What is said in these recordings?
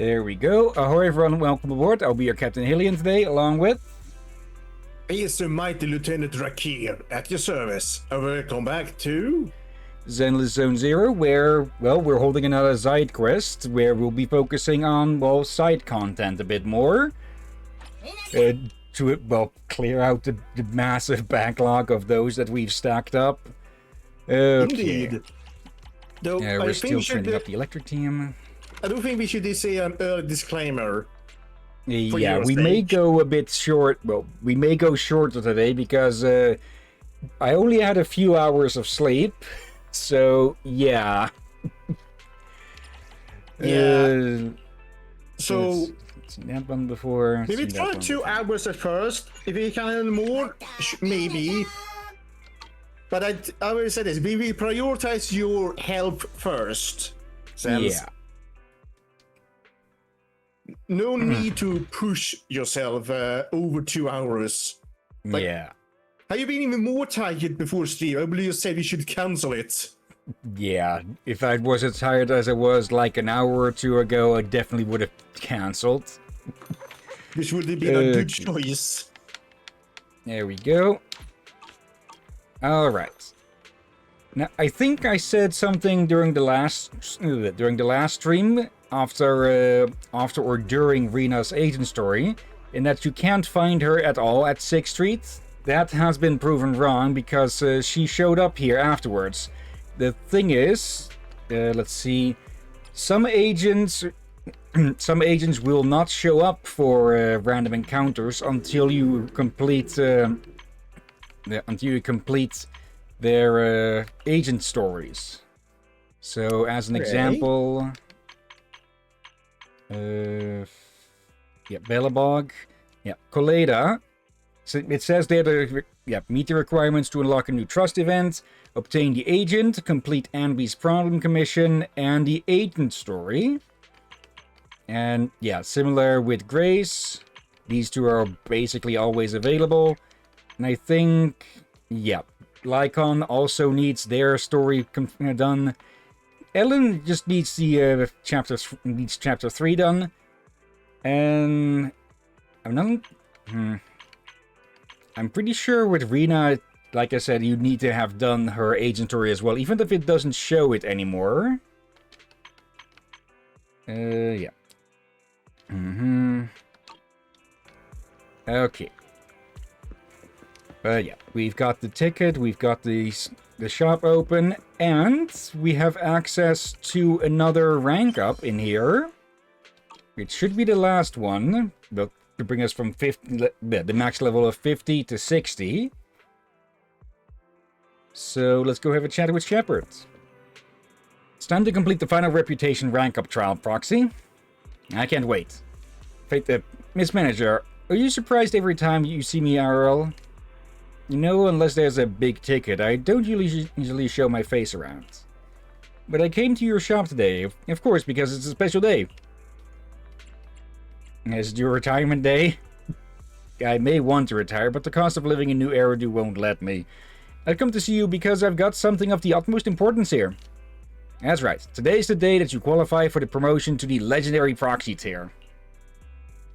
There we go. Ahoy everyone, welcome aboard. I'll be your Captain Hillian today, along with... He is the mighty Lieutenant Rakir at your service. Welcome back to... Zenless Zone Zero, where, well, we're holding another Zidequest, where we'll be focusing on, well, side content a bit more. To, well, clear out the massive backlog of those that we've stacked up. Okay. Indeed. Though, we're still training up the electric team. I don't think we should say an early disclaimer. Yeah, we may go a bit short. Well, we may go shorter today because I only had a few hours of sleep. So, yeah. So, seen that one before. Maybe try 2 hours at first. If we can handle more, maybe. But I will say this: we will prioritize your health first. Yeah. No need to push yourself over 2 hours. Like, yeah. Have you been even more tired before sleep? I believe you said we should cancel it. Yeah, if I was as tired as I was like an hour or two ago, I definitely would have cancelled. Which would have been a good choice. There we go. Alright. Now, I think I said something during the last stream, after or during Rena's agent story, in that you can't find her at all at 6th Street. That has been proven wrong because she showed up here afterwards. The thing is, let's see, some agents will not show up for random encounters until you complete their agent stories. So, as an example, Bellabog, Coleda. So it says there to meet the requirements to unlock a new trust event, obtain the agent, complete Anby's problem commission, and the agent story. And yeah, similar with Grace. These two are basically always available. And I think, Lycon also needs their story done. Ellen just needs the chapter 3 done. And I'm pretty sure with Rena, like I said, you need to have done her agent story as well, even if it doesn't show it anymore. Yeah. Okay. Yeah, we've got the ticket, we've got the shop open, and we have access to another rank up in here. It should be the last one, but to bring us from the max level of 50 to 60. So let's go have a chat with Shepard. It's time to complete the final reputation rank up trial, Proxy. I can't wait. Miss Manager, are you surprised every time you see me IRL? You know, unless there's a big ticket, I don't usually show my face around. But I came to your shop today, of course, because it's a special day. Is it your retirement day? I may want to retire, but the cost of living in New Eridu won't let me. I've come to see you because I've got something of the utmost importance here. That's right, today's the day that you qualify for the promotion to the Legendary Proxy tier.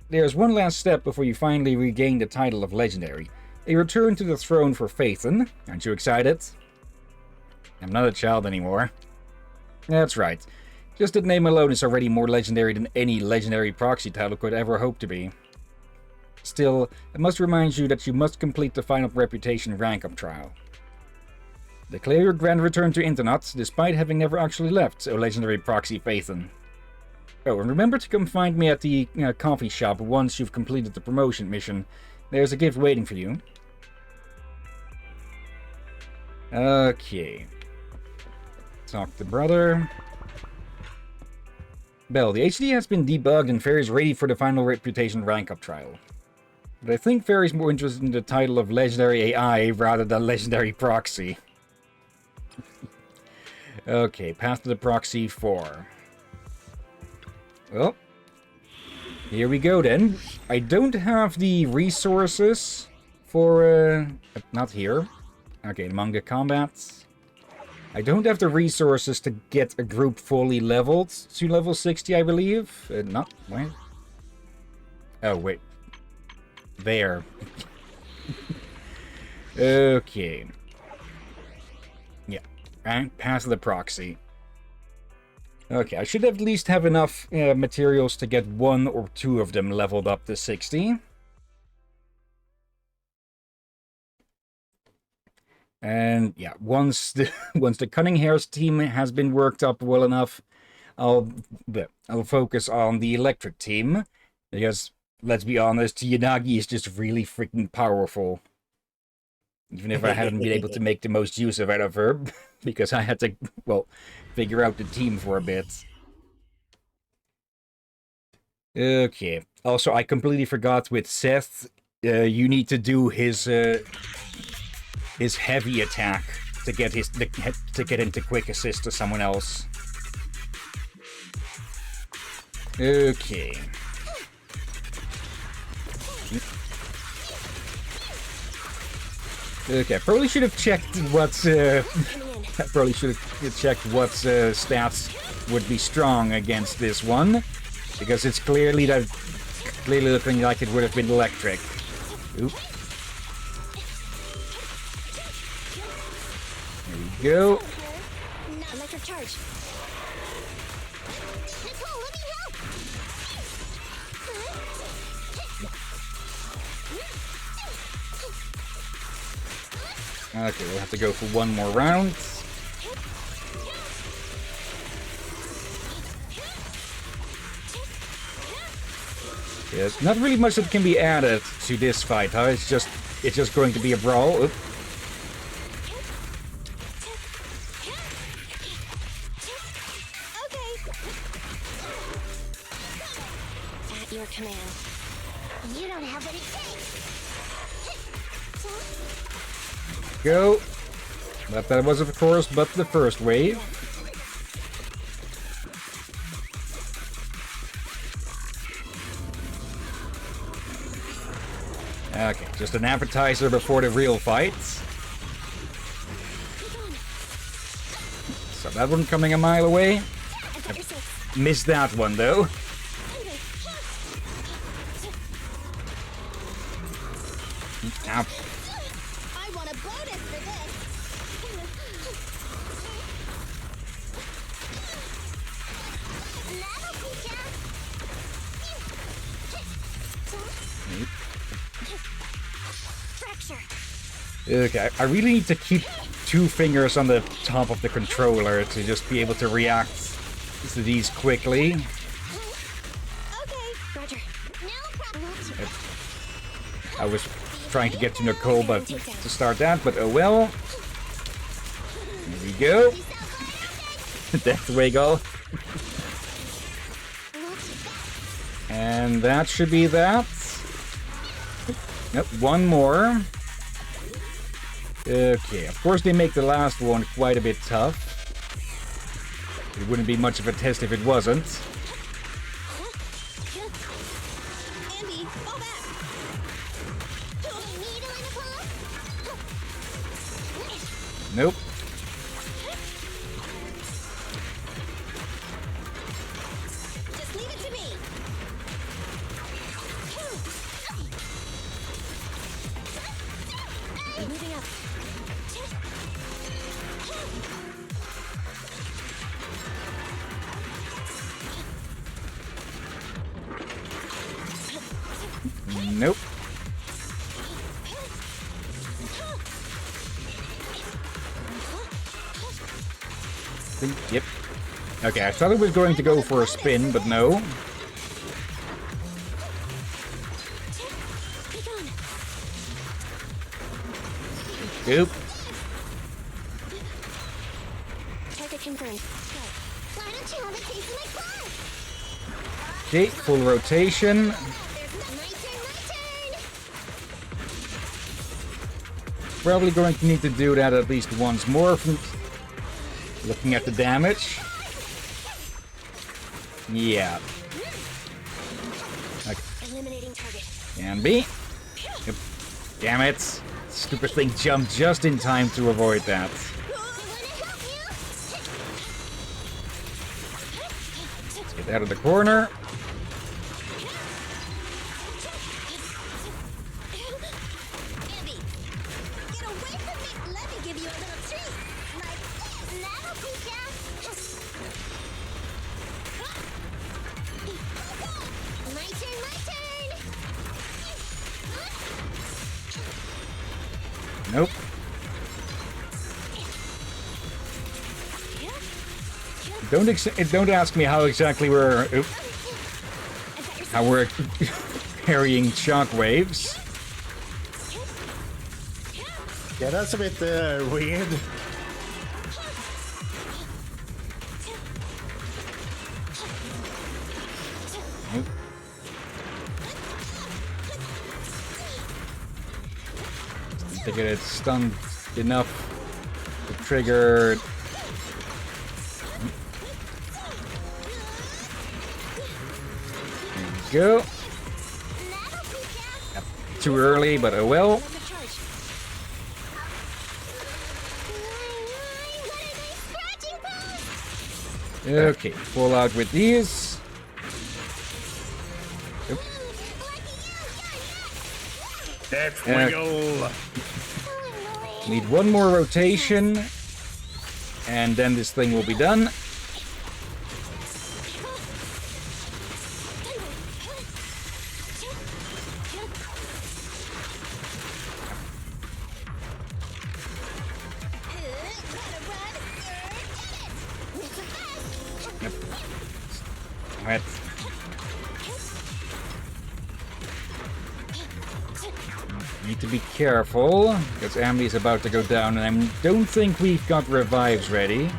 There's one last step before you finally regain the title of Legendary. A return to the throne for Phaethon. Aren't you excited? I'm not a child anymore. That's right. Just that name alone is already more legendary than any legendary proxy title could ever hope to be. Still, I must remind you that you must complete the final reputation rank-up trial. Declare your grand return to Internet, despite having never actually left, O legendary proxy Phaethon. Oh, and remember to come find me at the coffee shop once you've completed the promotion mission. There's a gift waiting for you. Okay. Talk to brother. Bell, the HD has been debugged and Fairy's ready for the final reputation rank-up trial. But I think Fairy's more interested in the title of Legendary AI rather than Legendary Proxy. Okay, path to the Proxy 4. Well, here we go then. I don't have the resources for, not here. Okay, manga combat. I don't have the resources to get a group fully leveled to level 60, I believe. Not... Where? Oh, wait. There. Okay. Yeah. And pass the proxy. Okay, I should at least have enough materials to get 1 or 2 of them leveled up to 60. And yeah, once the Cunning Hares team has been worked up well enough, I'll focus on the electric team, because let's be honest, Yanagi is just really freaking powerful. Even if I haven't been able to make the most use of it of her, because I had to, well, figure out the team for a bit. Okay. Also, I completely forgot with Seth, you need to do his heavy attack to get him to quick assist to someone else. Okay. Okay, I probably should have checked what stats would be strong against this one, because it's clearly looking like it would have been electric. Oop. There we go. Electric charge. Nicole, let me help. Okay, we'll have to go for one more round. Yes, not really much that can be added to this fight, huh? It's just going to be a brawl. Oop. At your command. You don't have what it takes. Go. But that was, of course, but the first wave. Okay, just an appetizer before the real fight. So that one coming a mile away. Missed that one, though. Ow. I want a bonus for this. Fracture. Okay, I really need to keep 2 fingers on the top of the controller to just be able to react to these quickly. Okay, Roger. No problem. I was trying to get to Nicole but to start that, but oh well. There we go. Death Wiggle. And that should be that. Nope, one more. Okay, of course they make the last one quite a bit tough. It wouldn't be much of a test if it wasn't. Andy, fall back. Nope. Just leave it to me. Moving up. Nope. Yep. Okay, I thought it was going to go for a spin, but no. Oop. Target confirmed. Why don't you have a taste of my blood? Okay, full rotation. My turn. Probably going to need to do that at least once more from looking at the damage. Yeah. Okay. Eliminating target. Can be. Yep. Damn it. Stupid thing jumped just in time to avoid that. I wanna help you. Get out of the corner. Andy, get away from me. Let me give you a little treat. Like this. That'll teach ya. My turn, my turn. Nope. Don't ask me how exactly we're parrying shockwaves. Yeah, that's a bit weird. To get it stunned enough to trigger. There we go. Yep. Too early, but oh well. Okay, pull out with these. Yep. Death wiggle. Need one more rotation, and then this thing will be done. Yep. Right. Need to be careful, because Ambi's about to go down, and I don't think we've got revives ready.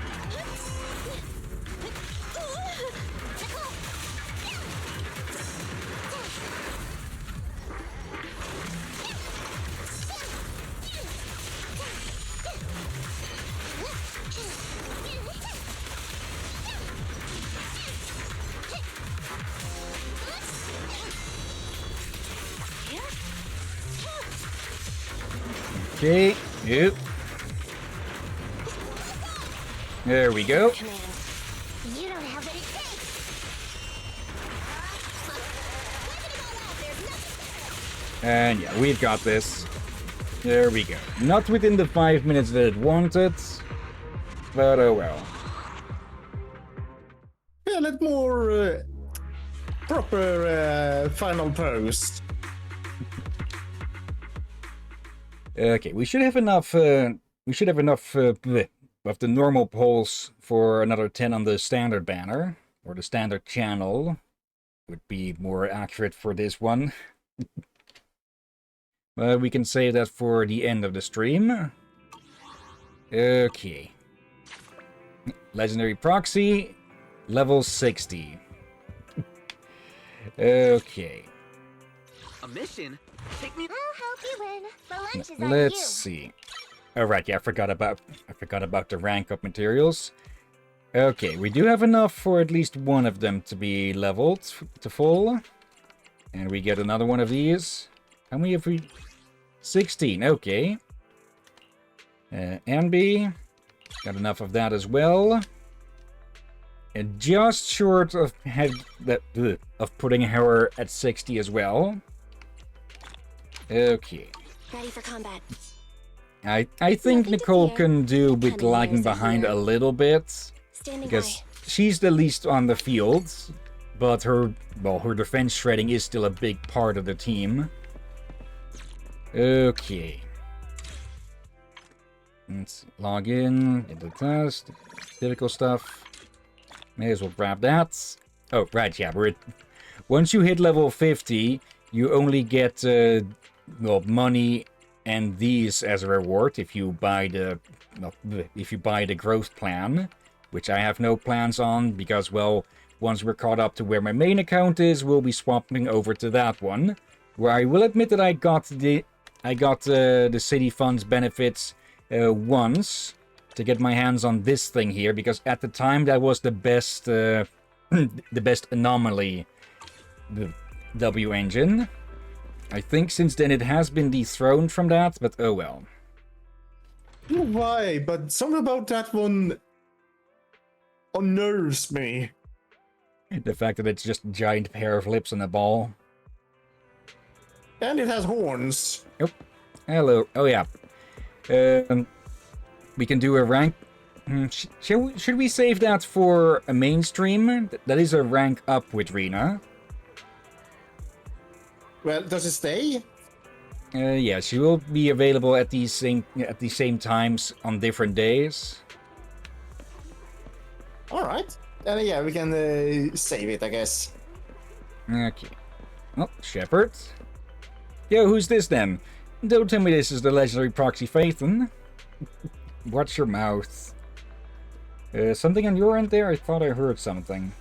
Okay, yep. There we go. Command. You don't have what it takes. And yeah, we've got this. There we go. Not within the 5 minutes that it wanted, but oh well. Yeah, a little more proper final pose. Okay, we should have enough. Of the normal polls for another 10 on the standard banner, or the standard channel. Would be more accurate for this one. But we can save that for the end of the stream. Okay. Legendary proxy, level 60. Okay. A mission? Take me. I'll help you win. The lunch is on Let's you. see. All right, yeah, I forgot about the rank up materials. Okay, we do have enough for at least one of them to be leveled to full, and we get another one of these. How many have we? 16. Okay. Ambi, got enough of that as well. And just short of putting her at 60 as well. Okay. Ready for combat. I think Nothing to Nicole fear. can do with Cunning lagging ears are behind here. a little bit, Standing because by. she's the least on the field, but her defense shredding is still a big part of the team. Okay. Let's log in, get the test, typical stuff. May as well grab that. Oh, right, yeah, once you hit level 50, you only get money and these as a reward if you buy the growth plan, which I have no plans on because, well, once we're caught up to where my main account is, we'll be swapping over to that one. Where I will admit that I got the city funds benefits once to get my hands on this thing here, because at the time that was the best the best anomaly W engine. I think since then it has been dethroned from that, but oh well. I don't know why, but something about that one unnerves me. The fact that it's just a giant pair of lips and a ball. And it has horns. Yep. Hello. Oh, yeah. We can do a rank... Should we save that for a mainstream? That is a rank up with Rena. Well, does it stay? Yeah, she will be available at the same times on different days. Alright. Yeah, we can save it, I guess. Okay. Well, Shepard. Yo, who's this then? Don't tell me this is the legendary proxy Phaethon. Watch your mouth. Something on your end there? I thought I heard something.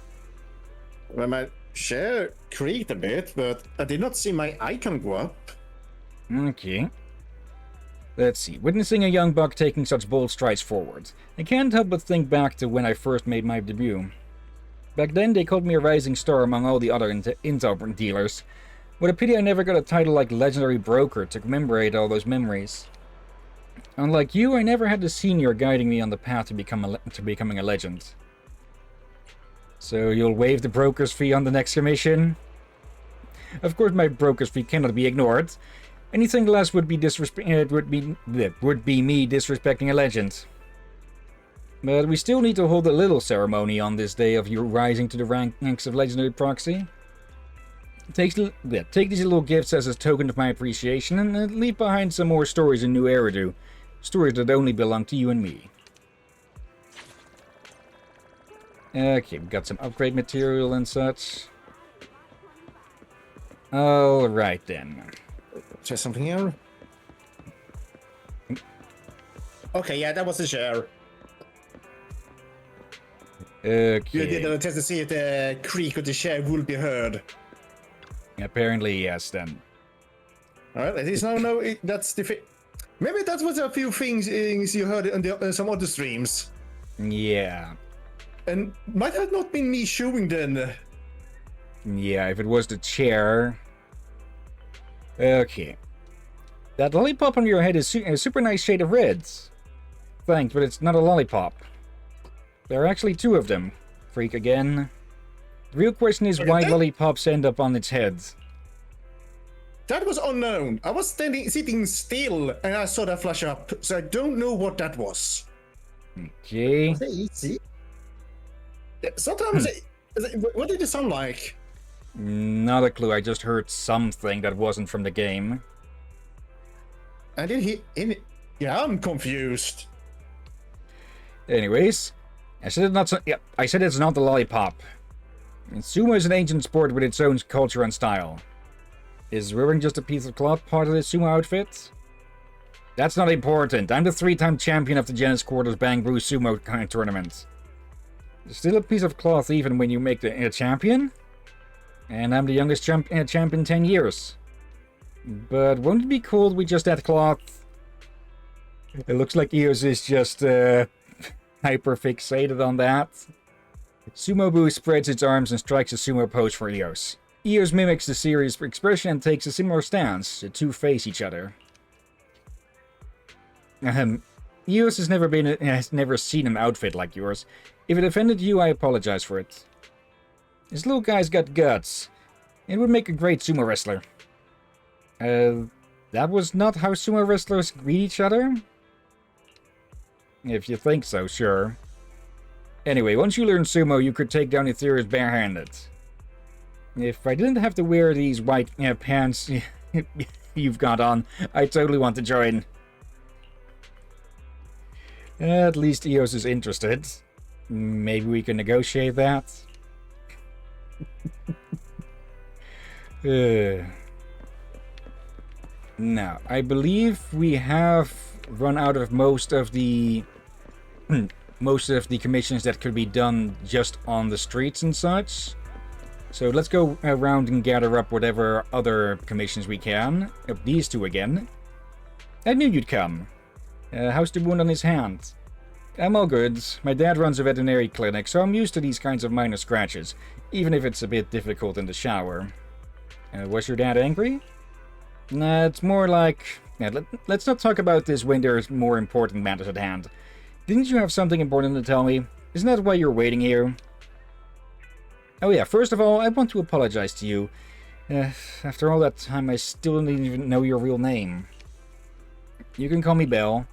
Well, my share creaked a bit, but I did not see my icon go up. Okay. Let's see. Witnessing a young buck taking such bold strides forward, I can't help but think back to when I first made my debut. Back then, they called me a rising star among all the other intel dealers. What a pity I never got a title like Legendary Broker to commemorate all those memories. Unlike you, I never had a senior guiding me on the path to becoming a legend. So you'll waive the broker's fee on the next commission? Of course, my broker's fee cannot be ignored. Anything less would be me disrespecting a legend. But we still need to hold a little ceremony on this day of you rising to the ranks of Legendary Proxy. Take these little gifts as a token of my appreciation and leave behind some more stories in New Eridu. Stories that only belong to you and me. Okay, we've got some upgrade material and such. Alright then. Try something here. Okay, yeah, that was the share. Okay. You did a test to see if the creak of the share will be heard. Apparently, yes, then. Alright, at least now no, that's the maybe that was a few things you heard on some other streams. Yeah. And might have not been me showing then. Yeah, if it was the chair. Okay. That lollipop on your head is a super nice shade of reds. Thanks, but it's not a lollipop. There are actually two of them. Freak again. The real question is why lollipops end up on its head. That was unknown. I was sitting still and I saw that flash up, so I don't know what that was. Okay. Was it easy? Yeah, sometimes what did it sound like? Not a clue, I just heard something that wasn't from the game. I didn't hear. Yeah, I'm confused. Anyways, I said it's not the lollipop. Sumo is an ancient sport with its own culture and style. Is wearing just a piece of cloth part of the sumo outfit? That's not important. I'm the 3-time champion of the Genesis Quarters Bang Brew Sumo tournament. Still a piece of cloth even when you make the champion? And I'm the youngest champion in 10 years. But won't it be cool we just add cloth? It looks like Eos is just hyper fixated on that. Sumo Boo spreads its arms and strikes a sumo pose for Eos. Eos mimics the serious expression and takes a similar stance. The two face each other. Eos has never seen an outfit like yours. If it offended you, I apologize for it. This little guy's got guts. It would make a great sumo wrestler. That was not how sumo wrestlers greet each other? If you think so, sure. Anyway, once you learn sumo, you could take down Ethereus barehanded. If I didn't have to wear these white pants you've got on, I totally want to join. At least Eos is interested. Maybe we can negotiate that. Now, I believe we have run out of most of the commissions that could be done just on the streets and such. So let's go around and gather up whatever other commissions we can. These two again. I knew you'd come. How's the wound on his hand? I'm all good. My dad runs a veterinary clinic, so I'm used to these kinds of minor scratches, even if it's a bit difficult in the shower. Was your dad angry? Nah, it's more like... let's not talk about this when there's more important matters at hand. Didn't you have something important to tell me? Isn't that why you're waiting here? Oh yeah, first of all, I want to apologize to you. After all that time, I still didn't even know your real name. You can call me Belle.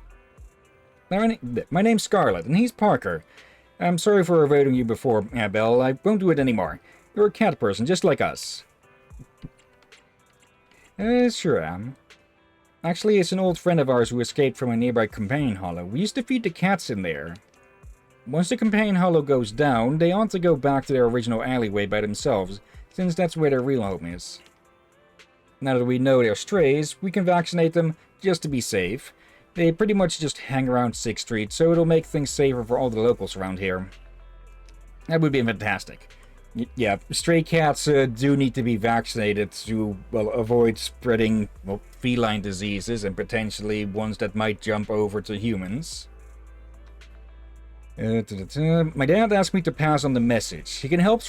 My name's Scarlett, and he's Parker. I'm sorry for avoiding you before, Belle. I won't do it anymore. You're a cat person, just like us. Sure am. Actually, it's an old friend of ours who escaped from a nearby companion hollow. We used to feed the cats in there. Once the companion hollow goes down, they ought to go back to their original alleyway by themselves, since that's where their real home is. Now that we know they're strays, we can vaccinate them just to be safe. They pretty much just hang around 6th Street, so it'll make things safer for all the locals around here. That would be fantastic. Yeah, stray cats do need to be vaccinated to, well, avoid spreading, well, feline diseases and potentially ones that might jump over to humans. My dad asked me to pass on the message. He can help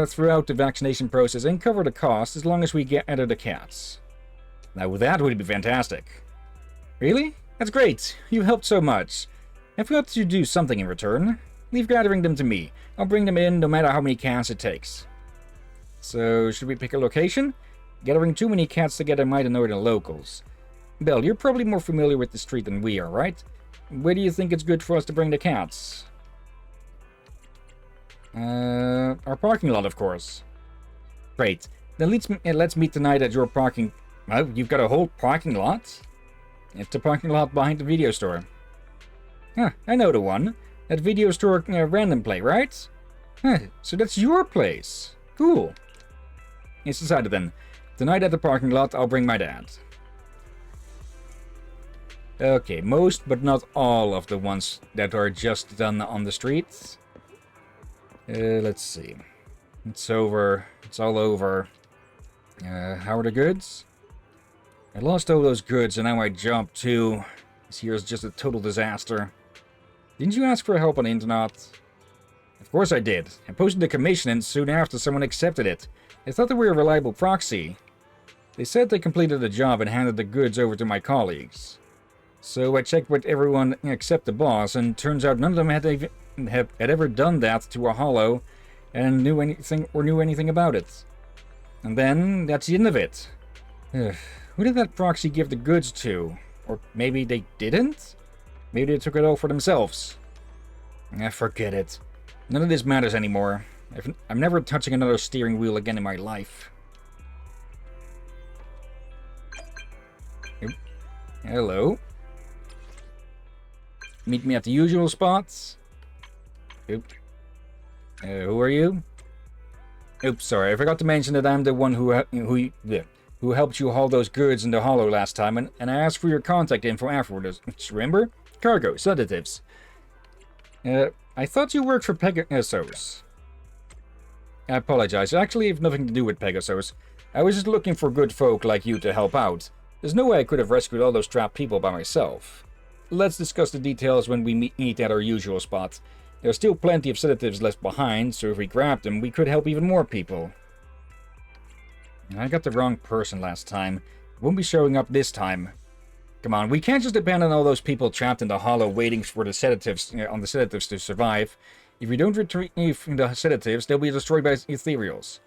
throughout the vaccination process and cover the cost as long as we gather the cats. Now, that would be fantastic. Really? That's great. You helped so much. I forgot to do something in return. Leave gathering them to me. I'll bring them in no matter how many cats it takes. So, should we pick a location? Gathering too many cats together might annoy the locals. Belle, you're probably more familiar with the street than we are, right? Where do you think it's good for us to bring the cats? Our parking lot, of course. Great. Then let's meet tonight at your parking... Well, you've got a whole parking lot? It's the parking lot behind the video store. Huh, I know the one. That video store random play, right? Huh, so that's your place. Cool. It's decided then. Tonight at the parking lot, I'll bring my dad. Okay, most but not all of the ones that are just done on the streets. Let's see. It's over. It's all over. How are the goods? I lost all those goods and now I jumped too. This here is just a total disaster. Didn't you ask for help on the internet? Of course I did. I posted the commission and soon after someone accepted it. They thought they were a reliable proxy. They said they completed the job and handed the goods over to my colleagues. So I checked with everyone except the boss, and turns out none of them had ever done that to a hollow and knew anything about it. And then that's the end of it. Who did that proxy give the goods to? Or maybe they didn't? Maybe they took it all for themselves. Forget it. None of this matters anymore. I'm never touching another steering wheel again in my life. Oop. Hello. Meet me at the usual spots. Oop. Who are you? Oops, sorry. I forgot to mention that I'm the one who helped you haul those goods in the hollow last time, and I asked for your contact info afterwards. Remember? Cargo, sedatives. I thought you worked for Pegasus. I apologize. I actually have nothing to do with Pegasus. I was just looking for good folk like you to help out. There's no way I could have rescued all those trapped people by myself. Let's discuss the details when we meet at our usual spot. There's still plenty of sedatives left behind, so if we grab them, we could help even more people. I got the wrong person last time. Won't be showing up this time. Come on, we can't just depend on all those people trapped in the hollow waiting for the sedatives, on the sedatives to survive. If we don't retrieve the sedatives, they'll be destroyed by ethereals.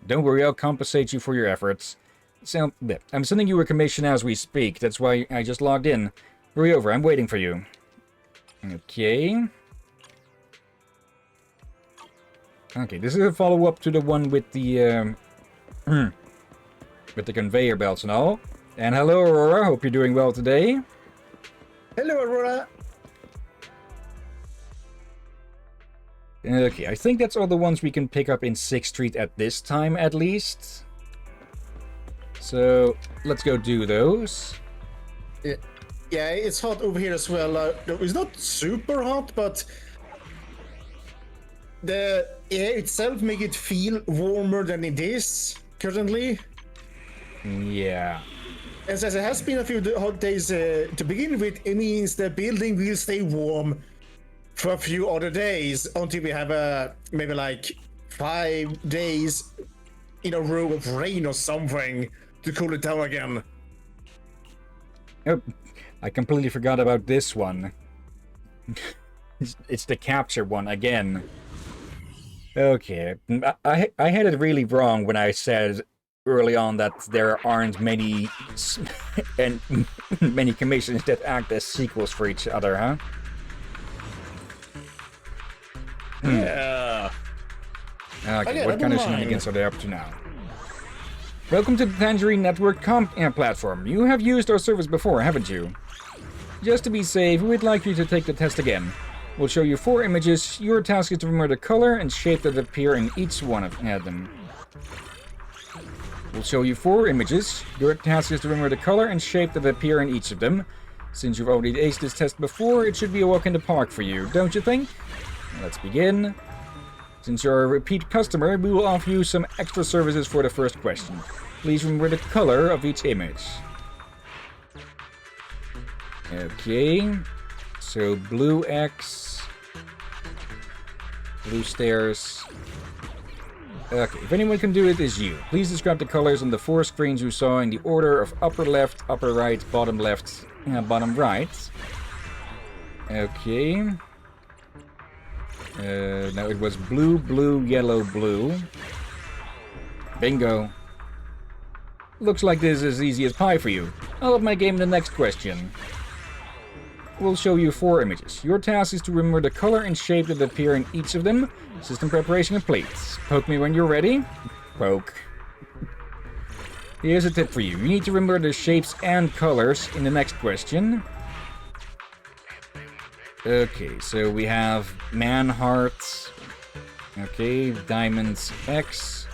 Don't worry, I'll compensate you for your efforts. So, I'm sending you a commission as we speak. That's why I just logged in. Hurry over, I'm waiting for you. Okay. Okay, this is a follow-up to the one with the, with the conveyor belts and all. And hello, Aurora. Hope you're doing well today. Hello, Aurora. Okay, I think that's all the ones we can pick up in 6th Street at this time, at least. So, let's go do those. Yeah, it's hot over here as well. It's not super hot, but the air itself makes it feel warmer than it is currently. Yeah. And since it has been a few hot days to begin with, it means the building will stay warm for a few other days until we have maybe like 5 days in a row of rain or something to cool it down again. Oh, I completely forgot about this one. It's the capture one again. Okay, I had it really wrong when I said early on that there aren't many and many commissions that act as sequels for each other, huh? Yeah. Okay, Okay, what I kind don't of mind. shenanigans are they up to now? Welcome to the Tangerine Network platform. You have used our service before, haven't you? Just to be safe, we'd like you to take the test again. We'll show you 4 images. Your task is to remember the color and shape that appear in each one of them. We'll show you 4 images. Your task is to remember the color and shape that appear in each of them. Since you've already aced this test before, it should be a walk in the park for you, don't you think? Let's begin. Since you're a repeat customer, we will offer you some extra services for the first question. Please remember the color of each image. Okay. So blue X, blue stairs. Okay, if anyone can do it, it's you. Please describe the colors on the 4 screens you saw in the order of upper left, upper right, bottom left, and bottom right. Okay. Now it was blue, blue, yellow, blue. Bingo. Looks like this is as easy as pie for you. I'll up my game in the next question. We'll show you 4 images. Your task is to remember the color and shape that appear in each of them. System preparation complete. Poke me when you're ready. Poke. Here's a tip for you. You need to remember the shapes and colors in the next question. Okay, so we have man hearts. Okay, diamonds X.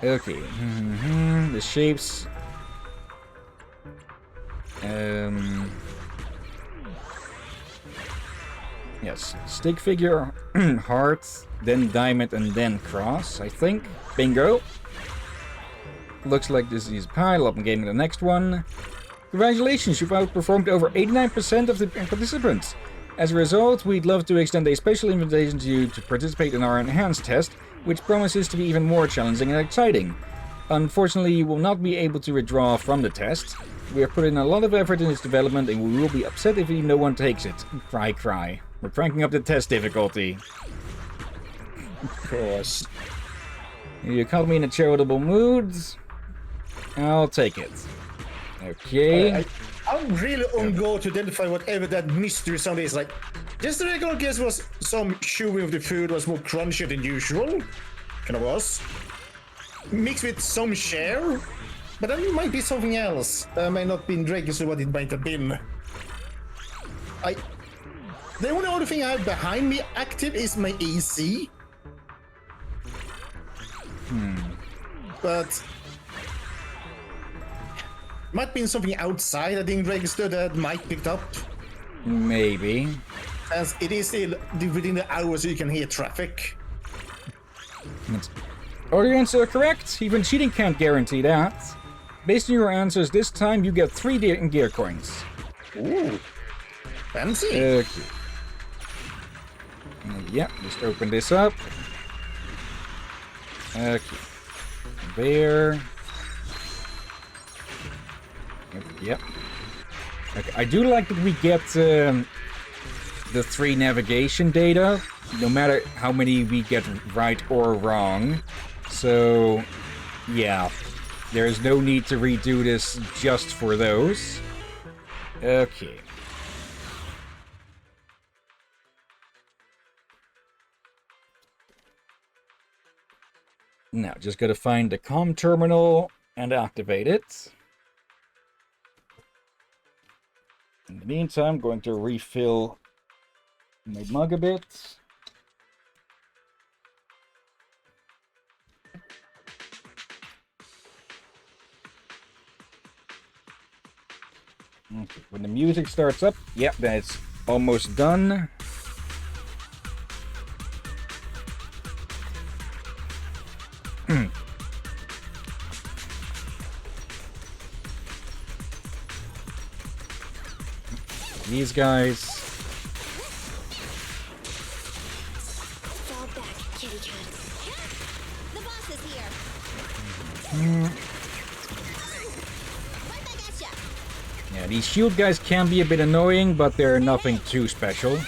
Okay, the shapes. Yes, stick figure, heart, then diamond, and then cross, I think. Bingo. Looks like this is pile up and game in the next one. Congratulations, you've outperformed over 89% of the participants. As a result, we'd love to extend a special invitation to you to participate in our enhanced test, which promises to be even more challenging and exciting. Unfortunately, you will not be able to withdraw from the test. We have put in a lot of effort in its development and we will be upset if no one takes it. Cry, cry. We're cranking up the test difficulty. Of course. You caught me in a charitable mood. I'll take it. Okay. I'm really on go to identify whatever that mystery sound is. Like, just the regular guess was some chewing of the food was more crunchy than usual. Kind of was. Mixed with some share. But that might be something else. Might not been registered what it might have been. The only other thing I have behind me active is my AC. But might be something outside I didn't register that might picked up. Maybe. As it is still within the hour, so you can hear traffic. All your answers are correct. Even cheating can't guarantee that. Based on your answers this time, you get 3 gear coins. Ooh, fancy. Okay. Yep, just open this up. Okay. There. Yep. Okay, I do like that we get the 3 navigation data, no matter how many we get right or wrong. So, yeah. There's no need to redo this just for those. Okay. Now, just gotta find the comm terminal and activate it. In the meantime, I'm going to refill my mug a bit. Okay, when the music starts up, yep, then it's almost done. These guys. Fall back, kitty cat. The boss is here. Right back at ya. Yeah, these shield guys can be a bit annoying, but they're nothing too special.